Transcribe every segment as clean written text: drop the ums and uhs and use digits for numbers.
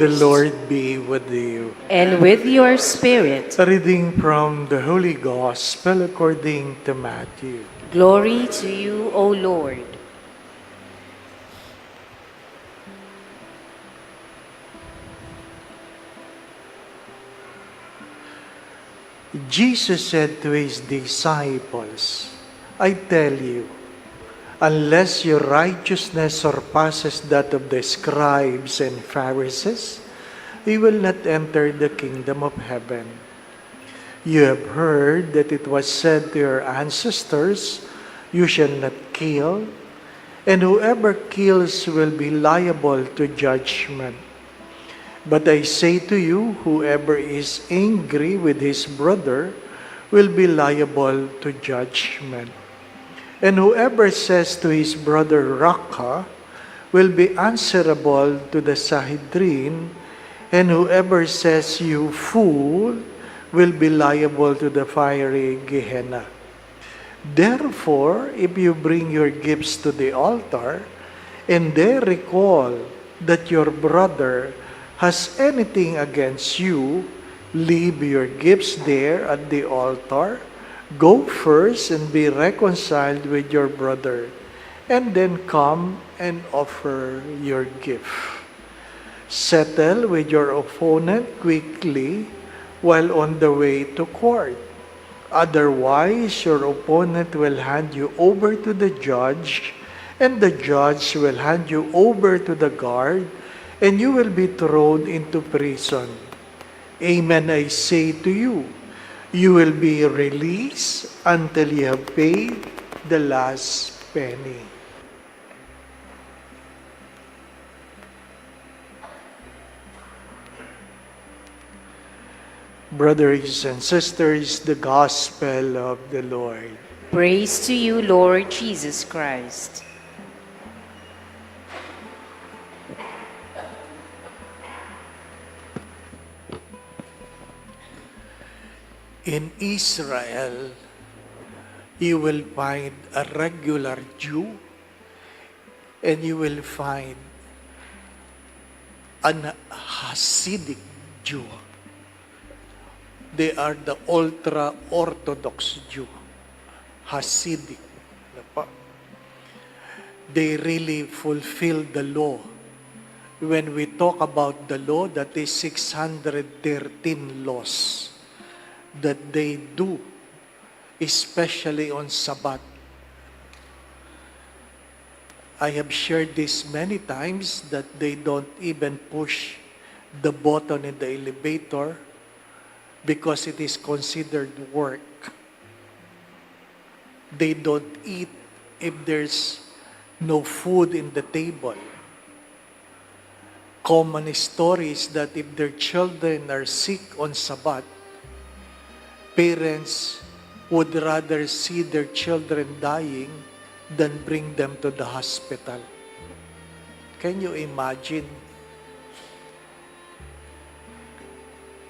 The Lord be with you. and with your spirit. A reading from the Holy Gospel according to Matthew. Glory to you, O Lord. Jesus said to his disciples, I tell you, unless your righteousness surpasses that of the scribes and Pharisees, you will not enter the kingdom of heaven. You have heard that it was said to your ancestors, you shall not kill, and whoever kills will be liable to judgment. But I say to you, whoever is angry with his brother will be liable to judgment. And whoever says to his brother, Raka, will be answerable to the Sanhedrin, and whoever says, you fool, will be liable to the fiery Gehenna. Therefore, if you bring your gifts to the altar, and there recall that your brother has anything against you, leave your gifts there at the altar, go first and be reconciled with your brother, and then come and offer your gift. Settle with your opponent quickly while on the way to court. Otherwise, your opponent will hand you over to the judge, and the judge will hand you over to the guard, and you will be thrown into prison. Amen, I say to you, you will be released until you have paid the last penny. Brothers and sisters, the Gospel of the Lord. Praise to you, Lord Jesus Christ. In Israel, you will find a regular Jew and you will find an Hasidic Jew. They are the ultra-Orthodox Jew, Hasidic. They really fulfill the law. When we talk about the law, that is 613 laws that they do, especially on Sabbath. I have shared this many times that they don't even push the button in the elevator because it is considered work. They don't eat if there's no food in the table. Common stories that if their children are sick on Sabbath, parents would rather see their children dying than bring them to the hospital. Can you imagine?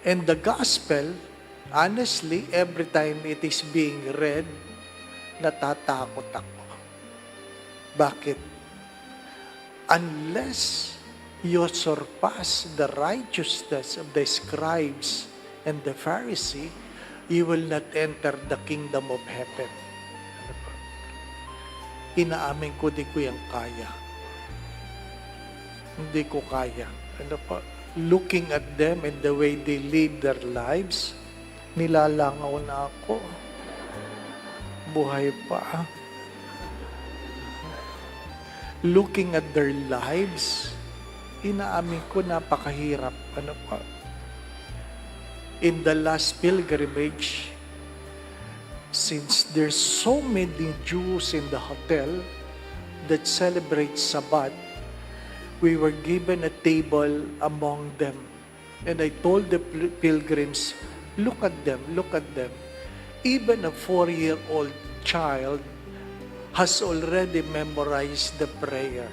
And the gospel, honestly, every time it is being read, natatakot ako. Bakit? Unless you surpass the righteousness of the scribes and the Pharisee, you will not enter the kingdom of heaven. Inaamin ko, di ko yan kaya. Hindi ko kaya. Looking at them and the way they live their lives, nilalangaw na ako. Buhay pa. Looking at their lives, inaamin ko napakahirap. In the last pilgrimage, since there's so many Jews in the hotel that celebrate Sabbath, we were given a table among them. And I told the pilgrims, look at them, look at them. Even a 4-year-old child has already memorized the prayer.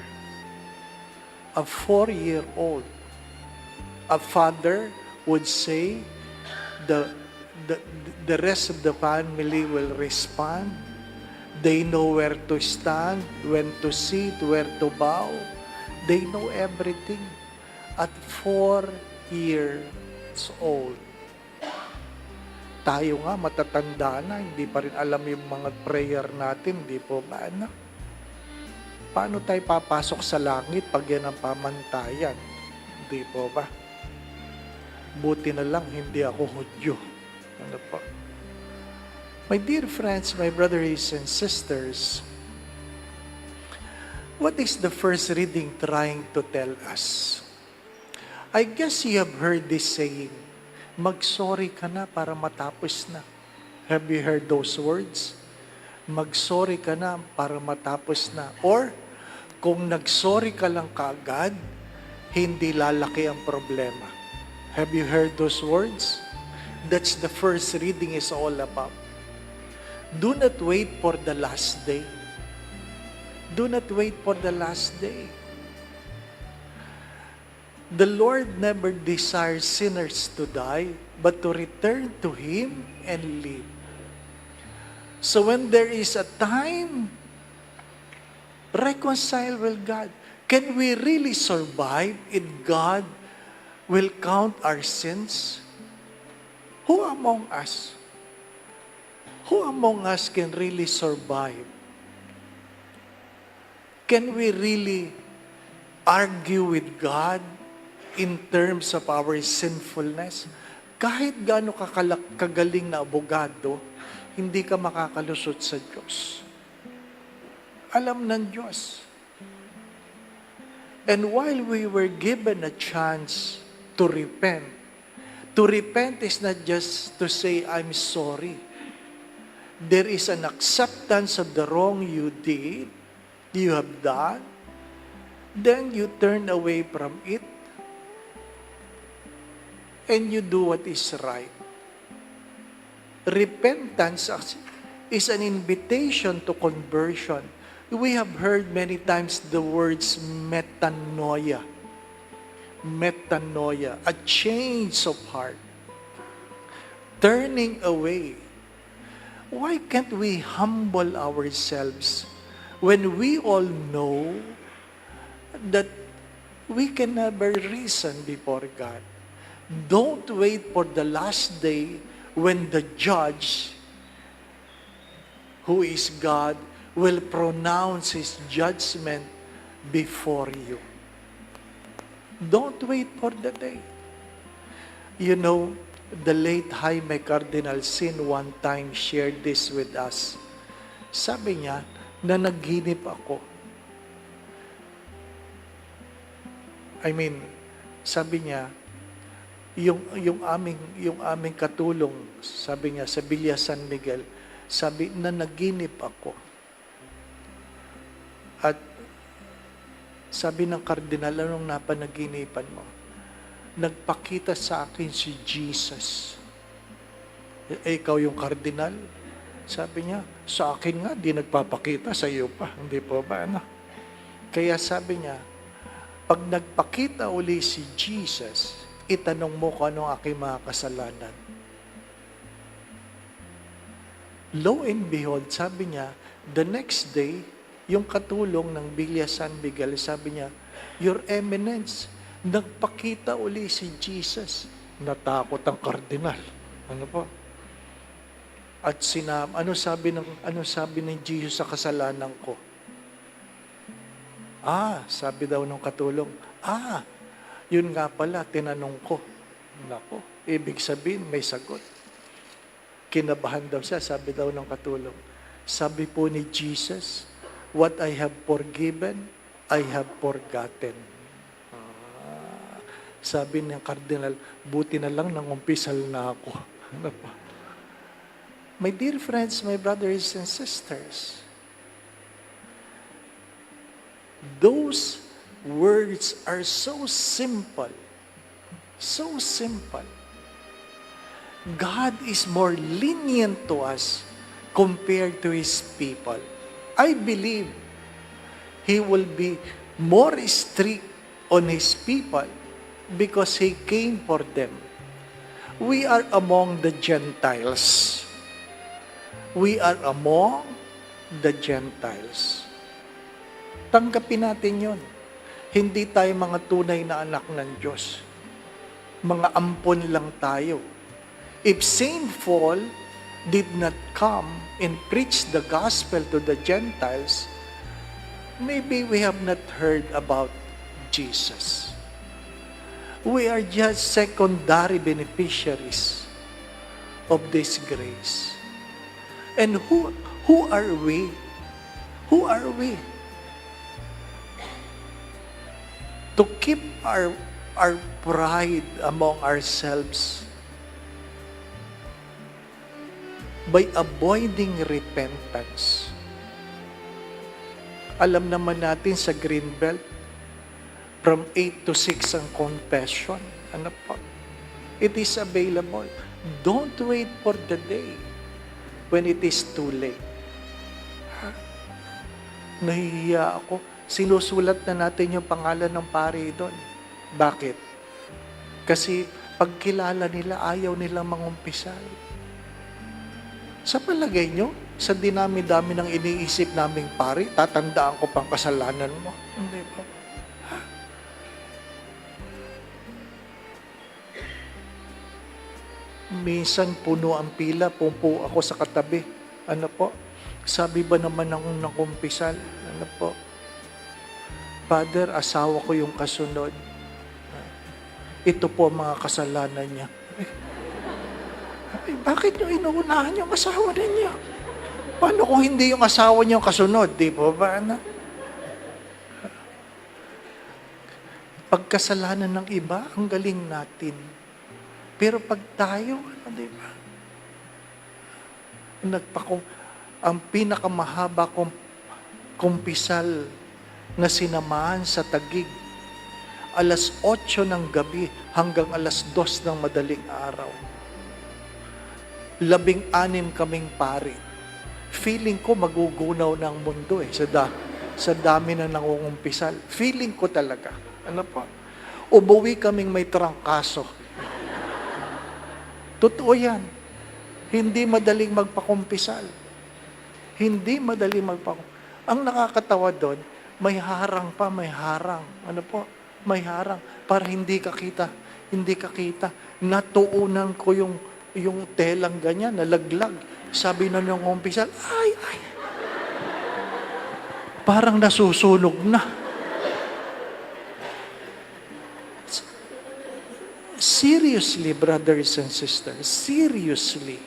A 4-year-old. A father would say, the rest of the family will respond. They know where to stand, when to sit, where to bow. They know everything. at 4 years old. Tayo nga, matatanda na, hindi pa rin alam yung mga prayer natin, di po ba, anak? Paano tayo papasok sa langit pag yan ang pamantayan? Di po ba? Buti na lang, hindi ako Hudyo. Ano po? My dear friends, my brothers and sisters, what is the first reading trying to tell us? I guess you have heard this saying, mag-sorry ka na para matapos na. Have you heard those words? Mag-sorry ka na para matapos na. Or, kung nag-sorry ka lang kaagad, hindi lalaki ang problema. Have you heard those words? That's the first reading is all about. Do not wait for the last day. Do not wait for the last day. The Lord never desires sinners to die, but to return to Him and live. So when there is a time, reconcile with God. Can we really survive if God will count our sins? Who among us? Who among us can really survive? Can we really argue with God in terms of our sinfulness? Kahit gaano kagaling na abogado, hindi ka makakalusot sa Diyos. Alam ng Diyos. And while we were given a chance to repent is not just to say, I'm sorry. There is an acceptance of the wrong you did, you have done, then you turn away from it, and you do what is right. Repentance is an invitation to conversion. We have heard many times the words metanoia. Metanoia, a change of heart. Turning away. Why can't we humble ourselves when we all know that we can never reason before God? Don't wait for the last day when the judge, who is God, will pronounce His judgment before you. Don't wait for the day. You know, the late Jaime Cardinal Sin one time shared this with us. Sabi niya, na naghinip ako. Sabi niya, yung aming katulong, sabi niya sa Villa San Miguel, sabi na naginip ako. At sabi ng kardinal, anong napanaginipan mo? Nagpakita sa akin si Jesus. Ikaw yung kardinal? Sabi niya, sa akin nga, di nagpapakita, sa iyo pa. Hindi po ba, ano? Kaya sabi niya, pag nagpakita uli si Jesus, itanong mo kung ano ang aking mga kasalanan. Lo and behold, sabi niya, the next day, yung katulong ng Villa San Miguel, sabi niya, Your Eminence, nagpakita uli si Jesus. Natakot ang kardinal. Ano po? At ano sabi ng Jesus sa kasalanan ko? Sabi daw ng katulong, yun nga pala, tinanong ko. Nako, ibig sabihin, may sagot. Kinabahan daw siya, sabi daw ng katulong. Sabi po ni Jesus, what I have forgiven, I have forgotten. Sabi ng kardinal, buti na lang nangumpisal na ako. Ano pa? My dear friends, my brothers and sisters, those words are so simple. So simple. God is more lenient to us compared to His people. I believe He will be more strict on His people because He came for them. We are among the Gentiles. We are among the Gentiles. Tanggapin natin yun. Hindi tayo mga tunay na anak ng Diyos. Mga ampon lang tayo. If Saint Paul did not come and preach the gospel to the Gentiles, maybe we have not heard about Jesus. We are just secondary beneficiaries of this grace. And who are we? Who are we? To keep our pride among ourselves by avoiding repentance. Alam naman natin sa Greenbelt, from 8 to 6 ang confession. Ano po? It is available. Don't wait for the day when it is too late. Nahihiya ako. Sinusulat na natin yung pangalan ng pari doon. Bakit? Kasi pagkilala nila, ayaw nilang mangumpisal. Sa palagay nyo, sa dinami-dami ng iniisip naming pari, tatandaan ko pang kasalanan mo. Hindi po. Minsan puno ang pila, pumpo ako sa katabi. Ano po? Sabi ba naman akong nakumpisal? Ano po? Father, asawa ko yung kasunod. Ito po mga kasalanan niya. Ay, bakit nyo inuunahan yung asawa niya? Paano kung hindi yung asawa niya yung kasunod? Di po ba? Ano? Pagkasalanan ng iba, ang galing natin. Pero pag tayo, ano, di ba? Ang pinakamahaba kong kumpisal na sinamahan sa Taguig, alas 8 ng gabi hanggang alas 2 ng madaling araw. 16 kaming pari. Feeling ko magugunaw ng mundo sa dami na nangungumpisal. Feeling ko talaga. Ano po? Umuwi kaming may trangkaso. Totoo yan. Hindi madaling magpakumpisal. Hindi madaling magpakumpisal. Ang nakakatawa doon, may harang pa, may harang. Ano po? May harang. Para hindi ka kita. Hindi ka kita. Natuunan ko yung telang ganyan, nalaglag. Sabi na nung umpisal, ay. Parang nasusunog na. Seriously, brothers and sisters, seriously.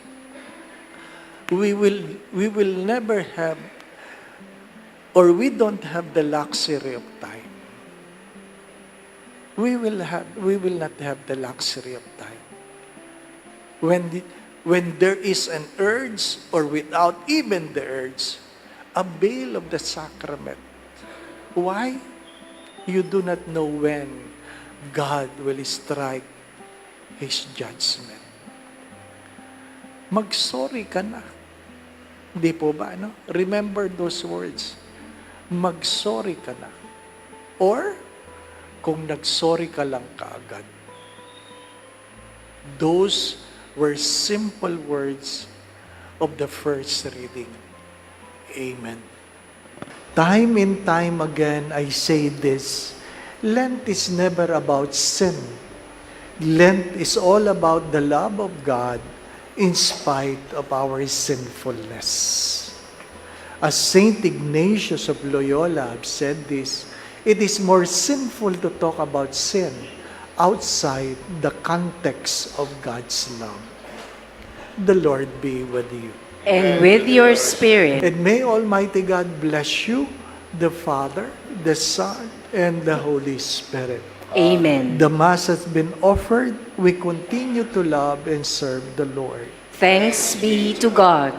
We will never have, or we don't have the luxury of time. We will not have the luxury of time. When there is an urge, or without even the urge, avail of the sacrament. Why? You do not know when God will strike His judgment. Mag-sorry ka na. Di po ba, no? Remember those words. Mag-sorry ka na. Or, kung nag-sorry ka lang kaagad. Those were simple words of the first reading. Amen. Time and time again, I say this. Lent is never about sin. Lent is all about the love of God in spite of our sinfulness. As Saint Ignatius of Loyola said this, it is more sinful to talk about sin outside the context of God's love. The Lord be with you. And with your spirit. And may Almighty God bless you, the Father, the Son, and the Holy Spirit. Amen. The Mass has been offered. We continue to love and serve the Lord. Thanks be to God.